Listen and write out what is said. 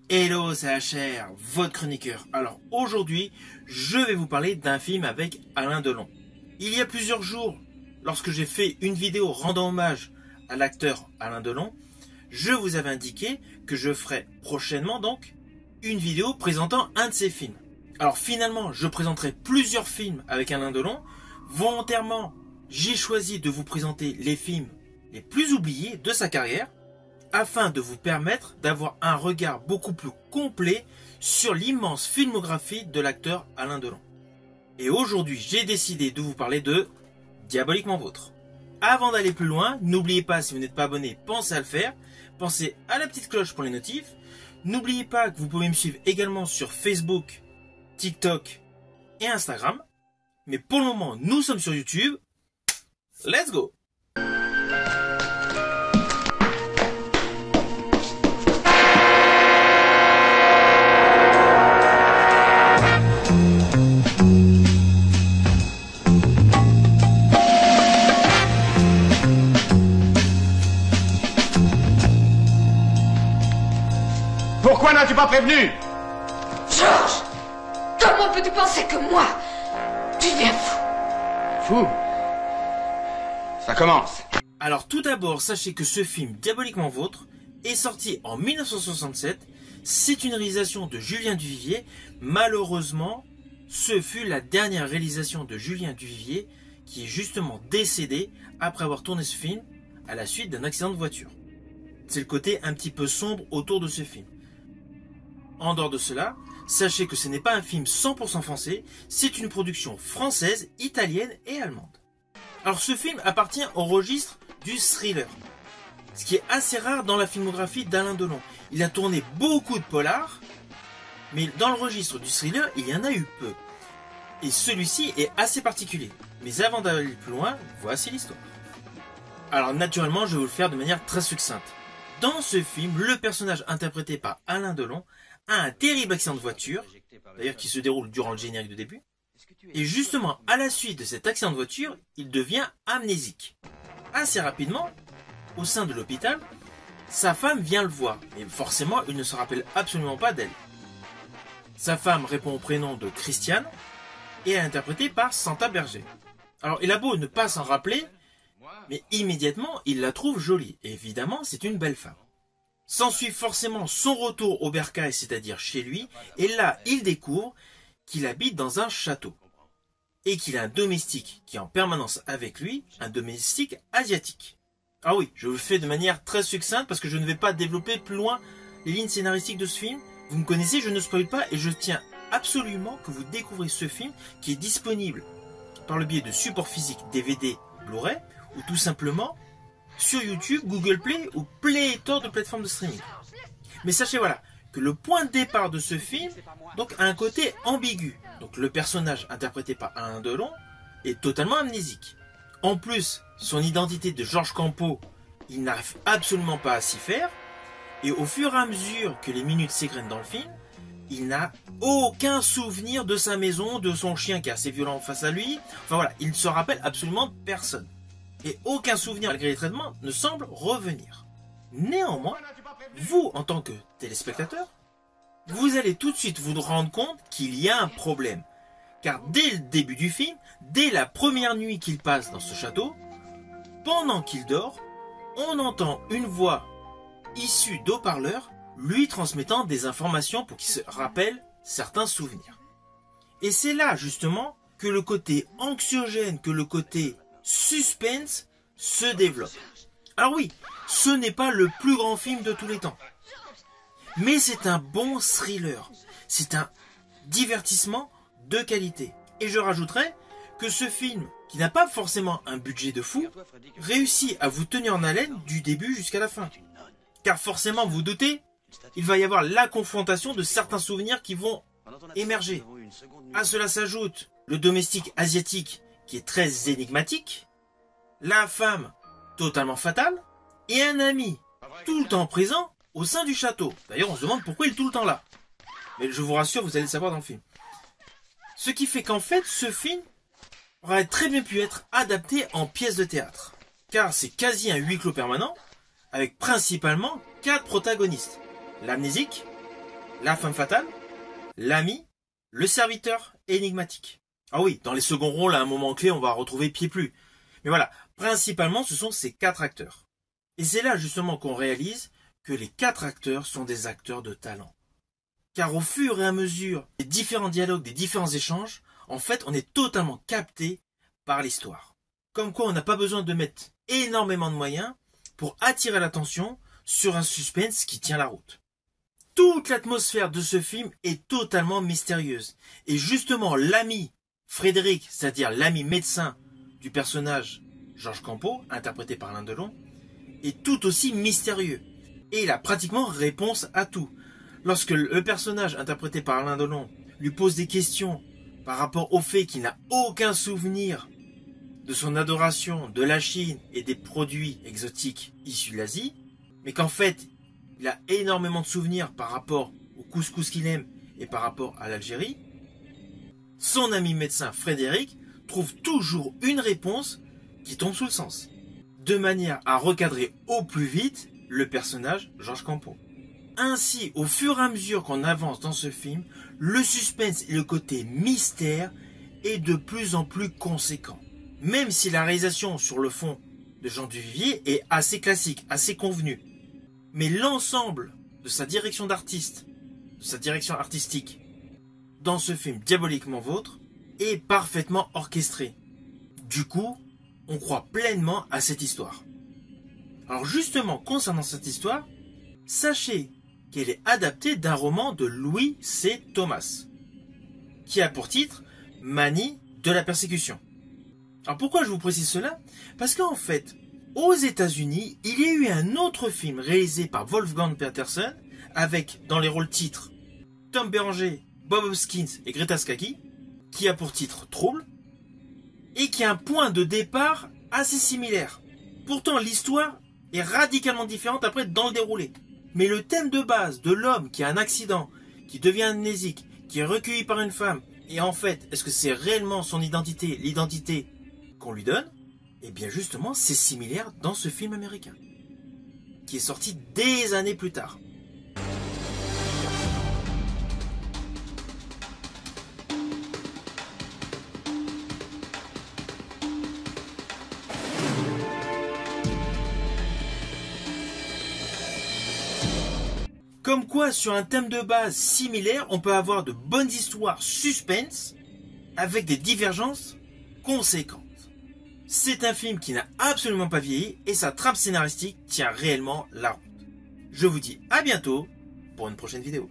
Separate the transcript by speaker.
Speaker 1: Hello, c'est HR, votre chroniqueur. Alors aujourd'hui, je vais vous parler d'un film avec Alain Delon. Il y a plusieurs jours, lorsque j'ai fait une vidéo rendant hommage à l'acteur Alain Delon, je vous avais indiqué que je ferai prochainement donc une vidéo présentant un de ses films. Alors finalement, je présenterai plusieurs films avec Alain Delon. Volontairement, j'ai choisi de vous présenter les films les plus oubliés de sa carrière, afin de vous permettre d'avoir un regard beaucoup plus complet sur l'immense filmographie de l'acteur Alain Delon. Et aujourd'hui, j'ai décidé de vous parler de Diaboliquement Vôtre. Avant d'aller plus loin, n'oubliez pas, si vous n'êtes pas abonné, pensez à le faire. Pensez à la petite cloche pour les notifs. N'oubliez pas que vous pouvez me suivre également sur Facebook, TikTok et Instagram. Mais pour le moment, nous sommes sur YouTube. Let's go!
Speaker 2: Pourquoi n'as-tu pas prévenu?
Speaker 3: Georges, comment peux-tu penser que moi, tu deviens fou?
Speaker 2: Fou? Ça commence.
Speaker 1: Alors tout d'abord, sachez que ce film Diaboliquement Vôtre est sorti en 1967. C'est une réalisation de Julien Duvivier. Malheureusement, ce fut la dernière réalisation de Julien Duvivier qui est justement décédé après avoir tourné ce film à la suite d'un accident de voiture. C'est le côté un petit peu sombre autour de ce film. En dehors de cela, sachez que ce n'est pas un film 100% français, c'est une production française, italienne et allemande. Alors ce film appartient au registre du thriller, ce qui est assez rare dans la filmographie d'Alain Delon. Il a tourné beaucoup de polars, mais dans le registre du thriller, il y en a eu peu. Et celui-ci est assez particulier. Mais avant d'aller plus loin, voici l'histoire. Alors naturellement, je vais vous le faire de manière très succincte. Dans ce film, le personnage interprété par Alain Delon a un terrible accident de voiture, d'ailleurs qui se déroule durant le générique de début, et justement à la suite de cet accident de voiture, il devient amnésique. Assez rapidement, au sein de l'hôpital, sa femme vient le voir, et forcément il ne se rappelle absolument pas d'elle. Sa femme répond au prénom de Christiane, et est interprétée par Santa Berger. Alors il a beau ne pas s'en rappeler, mais immédiatement il la trouve jolie, et évidemment c'est une belle femme. S'ensuit forcément son retour au bercail, c'est-à-dire chez lui, et là il découvre qu'il habite dans un château et qu'il a un domestique qui est en permanence avec lui, un domestique asiatique. Ah oui, je le fais de manière très succincte parce que je ne vais pas développer plus loin les lignes scénaristiques de ce film. Vous me connaissez, je ne spoil pas et je tiens absolument que vous découvrez ce film qui est disponible par le biais de supports physiques DVD, Blu-ray ou tout simplement sur YouTube, Google Play ou pléthore de plateformes de streaming. Mais sachez voilà que le point de départ de ce film donc a un côté ambigu. Donc le personnage interprété par Alain Delon est totalement amnésique. En plus, son identité de Georges Campeau, il n'arrive absolument pas à s'y faire. Et au fur et à mesure que les minutes s'égrènent dans le film, il n'a aucun souvenir de sa maison, de son chien qui est assez violent face à lui. Enfin voilà, il ne se rappelle absolument personne. Et aucun souvenir, malgré les traitements, ne semble revenir. Néanmoins, vous, en tant que téléspectateur, vous allez tout de suite vous rendre compte qu'il y a un problème. Car dès le début du film, dès la première nuit qu'il passe dans ce château, pendant qu'il dort, on entend une voix issue d'haut-parleurs lui transmettant des informations pour qu'il se rappelle certains souvenirs. Et c'est là, justement, que le côté anxiogène, que le côté suspense se développe. Alors oui, ce n'est pas le plus grand film de tous les temps. Mais c'est un bon thriller. C'est un divertissement de qualité. Et je rajouterais que ce film, qui n'a pas forcément un budget de fou, réussit à vous tenir en haleine du début jusqu'à la fin. Car forcément, vous vous doutez, il va y avoir la confrontation de certains souvenirs qui vont émerger. À cela s'ajoute le domestique asiatique qui est très énigmatique, la femme totalement fatale, et un ami tout le temps présent au sein du château. D'ailleurs, on se demande pourquoi il est tout le temps là. Mais je vous rassure, vous allez le savoir dans le film. Ce qui fait qu'en fait, ce film aurait très bien pu être adapté en pièce de théâtre. Car c'est quasi un huis clos permanent, avec principalement 4 protagonistes. L'amnésique, la femme fatale, l'ami, le serviteur énigmatique. Ah oui, dans les seconds rôles, à un moment clé, on va retrouver Pied-Plu. Mais voilà, principalement, ce sont ces 4 acteurs. Et c'est là justement qu'on réalise que les 4 acteurs sont des acteurs de talent. Car au fur et à mesure des différents dialogues, des différents échanges, en fait, on est totalement capté par l'histoire. Comme quoi, on n'a pas besoin de mettre énormément de moyens pour attirer l'attention sur un suspense qui tient la route. Toute l'atmosphère de ce film est totalement mystérieuse. Et justement, l'ami Frédéric, c'est-à-dire l'ami médecin du personnage Georges Campeau, interprété par Alain Delon, est tout aussi mystérieux. Et il a pratiquement réponse à tout. Lorsque le personnage interprété par Alain Delon lui pose des questions par rapport au fait qu'il n'a aucun souvenir de son adoration de la Chine et des produits exotiques issus de l'Asie, mais qu'en fait, il a énormément de souvenirs par rapport au couscous qu'il aime et par rapport à l'Algérie, son ami médecin Frédéric trouve toujours une réponse qui tombe sous le sens, de manière à recadrer au plus vite le personnage Georges Campeau. Ainsi, au fur et à mesure qu'on avance dans ce film, le suspense et le côté mystère est de plus en plus conséquent. Même si la réalisation sur le fond de Jean Duvivier est assez classique, assez convenue. Mais l'ensemble de sa direction d'artiste, de sa direction artistique, dans ce film Diaboliquement Vôtre, est parfaitement orchestré. Du coup, on croit pleinement à cette histoire. Alors justement, concernant cette histoire, sachez qu'elle est adaptée d'un roman de Louis C. Thomas, qui a pour titre Manie de la persécution. Alors pourquoi je vous précise cela? Parce qu'en fait, aux États-Unis, il y a eu un autre film réalisé par Wolfgang Petersen, avec dans les rôles titres Tom Berenger, Bob Hoskins et Greta Scacchi, qui a pour titre Trouble, et qui a un point de départ assez similaire. Pourtant, l'histoire est radicalement différente après dans le déroulé. Mais le thème de base de l'homme qui a un accident, qui devient amnésique, qui est recueilli par une femme, et en fait, est-ce que c'est réellement son identité, l'identité qu'on lui donne? Eh bien justement, c'est similaire dans ce film américain, qui est sorti des années plus tard. Comme quoi, sur un thème de base similaire, on peut avoir de bonnes histoires suspense avec des divergences conséquentes. C'est un film qui n'a absolument pas vieilli et sa trame scénaristique tient réellement la route. Je vous dis à bientôt pour une prochaine vidéo.